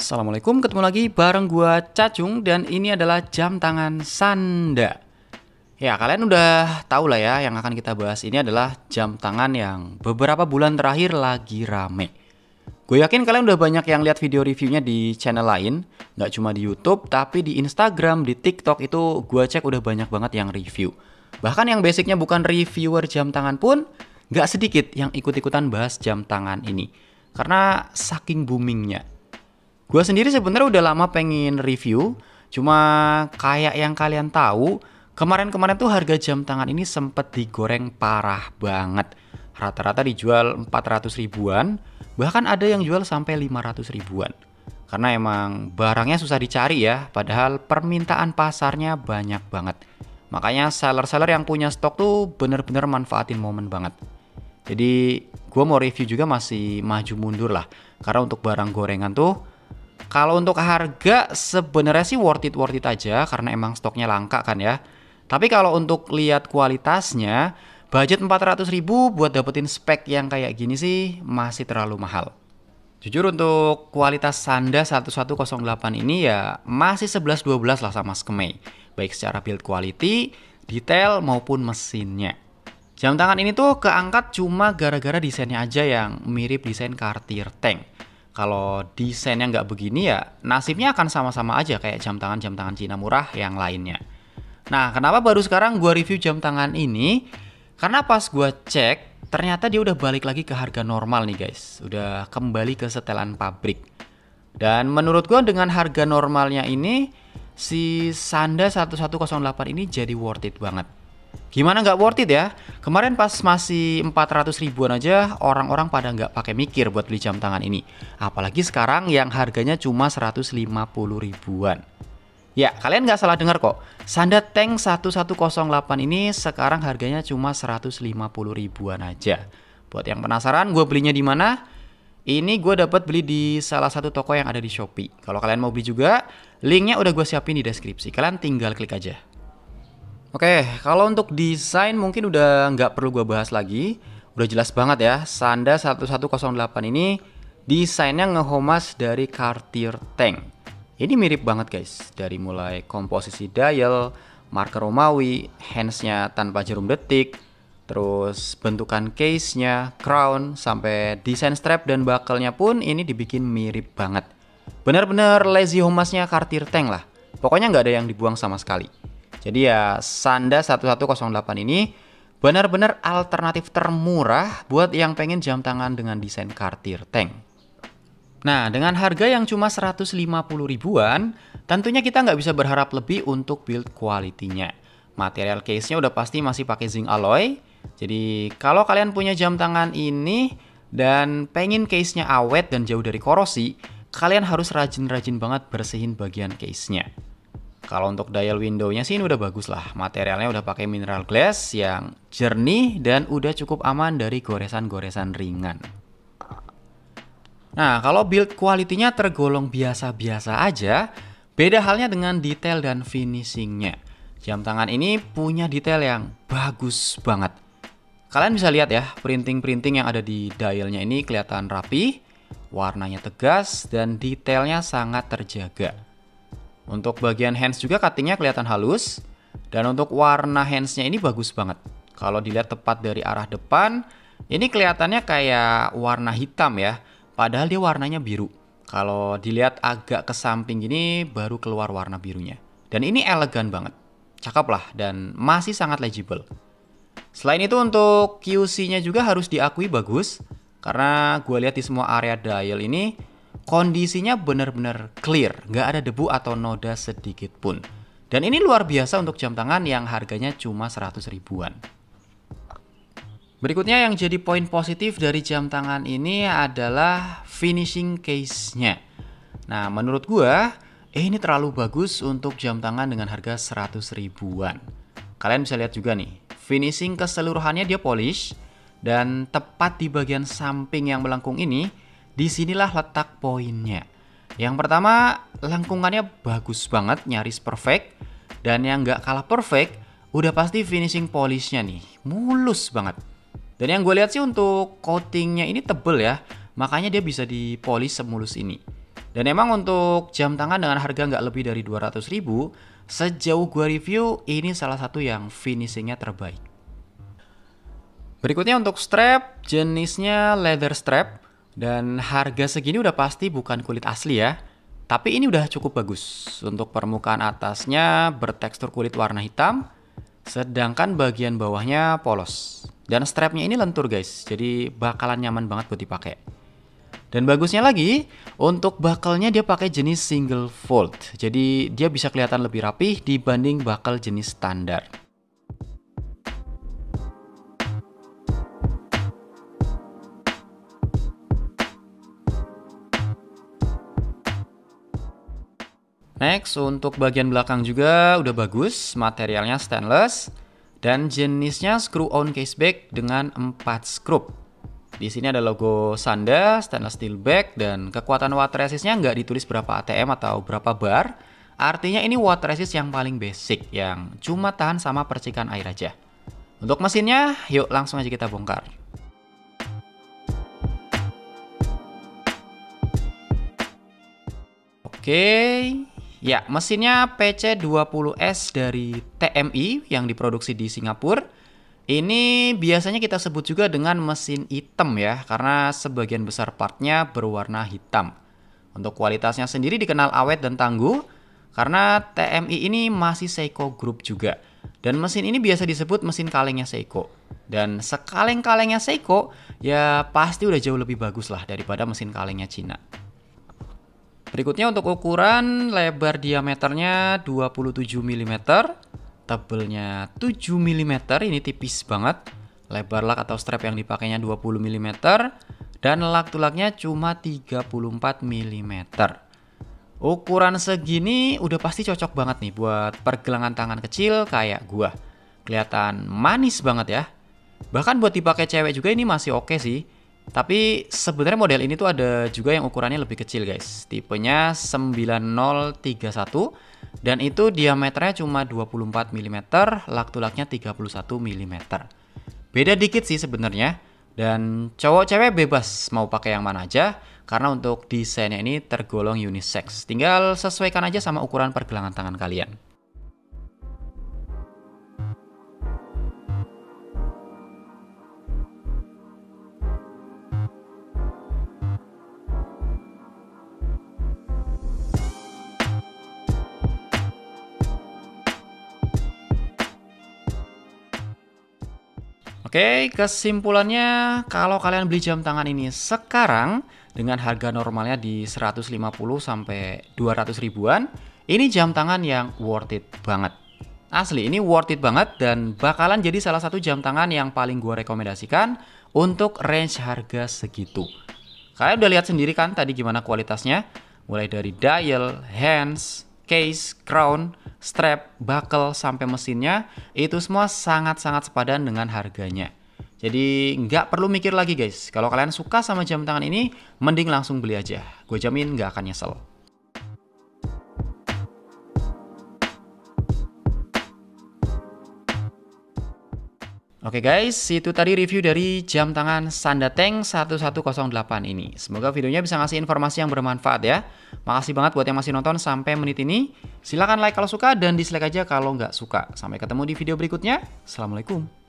Assalamualaikum, ketemu lagi bareng gua Cacung dan ini adalah jam tangan Sanda. Ya, kalian udah tahu lah ya, yang akan kita bahas ini adalah jam tangan yang beberapa bulan terakhir lagi rame. Gue yakin kalian udah banyak yang lihat video reviewnya di channel lain, nggak cuma di YouTube, tapi di Instagram, di TikTok itu gue cek udah banyak banget yang review. Bahkan yang basicnya bukan reviewer jam tangan pun nggak sedikit yang ikut-ikutan bahas jam tangan ini. Karena saking boomingnya. Gue sendiri sebenarnya udah lama pengen review, cuma kayak yang kalian tahu, kemarin-kemarin tuh harga jam tangan ini sempet digoreng parah banget. Rata-rata dijual 400 ribuan, bahkan ada yang jual sampai 500 ribuan. Karena emang barangnya susah dicari ya, padahal permintaan pasarnya banyak banget. Makanya seller-seller yang punya stok tuh bener-bener manfaatin momen banget. Jadi gue mau review juga masih maju mundur lah. Karena untuk barang gorengan tuh, kalau untuk harga sebenarnya sih worth it aja karena emang stoknya langka kan ya. Tapi kalau untuk lihat kualitasnya, budget 400 ribu buat dapetin spek yang kayak gini sih masih terlalu mahal. Jujur untuk kualitas Sanda 1108 ini ya masih 11-12 lah sama Skemei. Baik secara build quality, detail maupun mesinnya. Jam tangan ini tuh keangkat cuma gara-gara desainnya aja yang mirip desain Cartier Tank. Kalau desainnya nggak begini ya nasibnya akan sama-sama aja kayak jam tangan Cina murah yang lainnya. Nah, kenapa baru sekarang gue review jam tangan ini? Karena pas gue cek, ternyata dia udah balik lagi ke harga normal nih guys. Udah kembali ke setelan pabrik. Dan menurut gue dengan harga normalnya ini, si Sanda 1108 ini jadi worth it banget. Gimana nggak worth it ya? Kemarin pas masih 400 ribuan aja, orang-orang pada nggak pakai mikir buat beli jam tangan ini. Apalagi sekarang yang harganya cuma 150 ribuan. Ya, kalian nggak salah dengar kok. Sanda Tank 1108 ini sekarang harganya cuma 150 ribuan aja. Buat yang penasaran, gue belinya di mana? Ini gue dapat beli di salah satu toko yang ada di Shopee. Kalau kalian mau beli juga, linknya udah gue siapin di deskripsi. Kalian tinggal klik aja. Oke, kalau untuk desain mungkin udah nggak perlu gue bahas lagi. Udah jelas banget ya, Sanda 1108 ini desainnya ngehomas dari Cartier Tank. Ini mirip banget guys, dari mulai komposisi dial, marker Romawi, handsnya tanpa jarum detik, terus bentukan case-nya, crown, sampai desain strap dan buckle-nya pun ini dibikin mirip banget. Bener-bener lazy homasnya Cartier Tank lah, pokoknya nggak ada yang dibuang sama sekali. Jadi ya Sanda 1108 ini benar-benar alternatif termurah buat yang pengen jam tangan dengan desain Cartier Tank. Nah, dengan harga yang cuma 150 ribuan, tentunya kita nggak bisa berharap lebih untuk build quality-nya. Material case-nya udah pasti masih pakai zinc alloy. Jadi kalau kalian punya jam tangan ini dan pengen case-nya awet dan jauh dari korosi, kalian harus rajin-rajin banget bersihin bagian case-nya. Kalau untuk dial window-nya sih ini udah bagus lah. Materialnya udah pakai mineral glass yang jernih dan udah cukup aman dari goresan-goresan ringan. Nah, kalau build quality-nya tergolong biasa-biasa aja, beda halnya dengan detail dan finishing-nya. Jam tangan ini punya detail yang bagus banget. Kalian bisa lihat ya, printing-printing yang ada di dialnya ini kelihatan rapi, warnanya tegas, dan detailnya sangat terjaga. Untuk bagian hands juga cuttingnya kelihatan halus. Dan untuk warna handsnya ini bagus banget. Kalau dilihat tepat dari arah depan, ini kelihatannya kayak warna hitam ya. Padahal dia warnanya biru. Kalau dilihat agak ke samping gini, baru keluar warna birunya. Dan ini elegan banget. Cakep lah dan masih sangat legible. Selain itu untuk QC-nya juga harus diakui bagus. Karena gue lihat di semua area dial ini, kondisinya benar-benar clear, nggak ada debu atau noda sedikit pun. Dan ini luar biasa untuk jam tangan yang harganya cuma 100 ribuan. Berikutnya yang jadi poin positif dari jam tangan ini adalah finishing case-nya. Nah, menurut gua, ini terlalu bagus untuk jam tangan dengan harga 100 ribuan. Kalian bisa lihat juga nih, finishing keseluruhannya dia polish dan tepat di bagian samping yang melengkung ini, disinilah letak poinnya. Yang pertama, lengkungannya bagus banget, nyaris perfect. Dan yang nggak kalah perfect, udah pasti finishing polishnya nih, mulus banget. Dan yang gue lihat sih untuk coatingnya ini tebel ya, makanya dia bisa dipolish semulus ini. Dan emang untuk jam tangan dengan harga nggak lebih dari 200.000, sejauh gua review ini salah satu yang finishingnya terbaik. Berikutnya untuk strap, jenisnya leather strap. Dan harga segini udah pasti bukan kulit asli ya. Tapi ini udah cukup bagus. Untuk permukaan atasnya bertekstur kulit warna hitam, sedangkan bagian bawahnya polos. Dan strapnya ini lentur guys, jadi bakalan nyaman banget buat dipakai. Dan bagusnya lagi, untuk buckle-nya dia pakai jenis single fold. Jadi dia bisa kelihatan lebih rapih dibanding buckle jenis standar. Next, untuk bagian belakang juga udah bagus, materialnya stainless dan jenisnya screw on case back dengan 4 skrup. Di sini ada logo Sanda, stainless steel back, dan kekuatan watt resistnya nggak ditulis berapa ATM atau berapa bar. Artinya ini watt resist yang paling basic, yang cuma tahan sama percikan air aja. Untuk mesinnya, yuk langsung aja kita bongkar. Oke, ya mesinnya PC20S dari TMI yang diproduksi di Singapura. Ini biasanya kita sebut juga dengan mesin hitam ya, karena sebagian besar partnya berwarna hitam. Untuk kualitasnya sendiri dikenal awet dan tangguh, karena TMI ini masih Seiko Group juga. Dan mesin ini biasa disebut mesin kalengnya Seiko. Dan sekaleng-kalengnya Seiko, ya pasti udah jauh lebih bagus lah daripada mesin kalengnya Cina. Berikutnya untuk ukuran, lebar diameternya 27 mm. Tebelnya 7 mm, ini tipis banget. Lebar lak atau strap yang dipakainya 20 mm. Dan lak tulaknya cuma 34 mm. Ukuran segini udah pasti cocok banget nih buat pergelangan tangan kecil kayak gua. Kelihatan manis banget ya. Bahkan buat dipakai cewek juga ini masih oke sih. Tapi sebenarnya model ini tuh ada juga yang ukurannya lebih kecil guys. Tipenya 9031. Dan itu diameternya cuma 24 mm, lak tulaknya 31 mm. Beda dikit sih sebenarnya. Dan cowok cewek bebas mau pakai yang mana aja, karena untuk desainnya ini tergolong unisex. Tinggal sesuaikan aja sama ukuran pergelangan tangan kalian. Oke, kesimpulannya kalau kalian beli jam tangan ini sekarang dengan harga normalnya di 150 sampai 200 ribuan, ini jam tangan yang worth it banget. Asli, ini worth it banget dan bakalan jadi salah satu jam tangan yang paling gue rekomendasikan untuk range harga segitu. Kalian udah lihat sendiri kan tadi gimana kualitasnya? Mulai dari dial, hands, case, crown, strap, buckle, sampai mesinnya, itu semua sangat-sangat sepadan dengan harganya. Jadi nggak perlu mikir lagi guys. Kalau kalian suka sama jam tangan ini, mending langsung beli aja. Gue jamin nggak akan nyesel. Oke guys, itu tadi review dari jam tangan Sanda Tank 1108 ini. Semoga videonya bisa ngasih informasi yang bermanfaat ya. Makasih banget buat yang masih nonton sampai menit ini. Silahkan like kalau suka dan dislike aja kalau nggak suka. Sampai ketemu di video berikutnya. Assalamualaikum.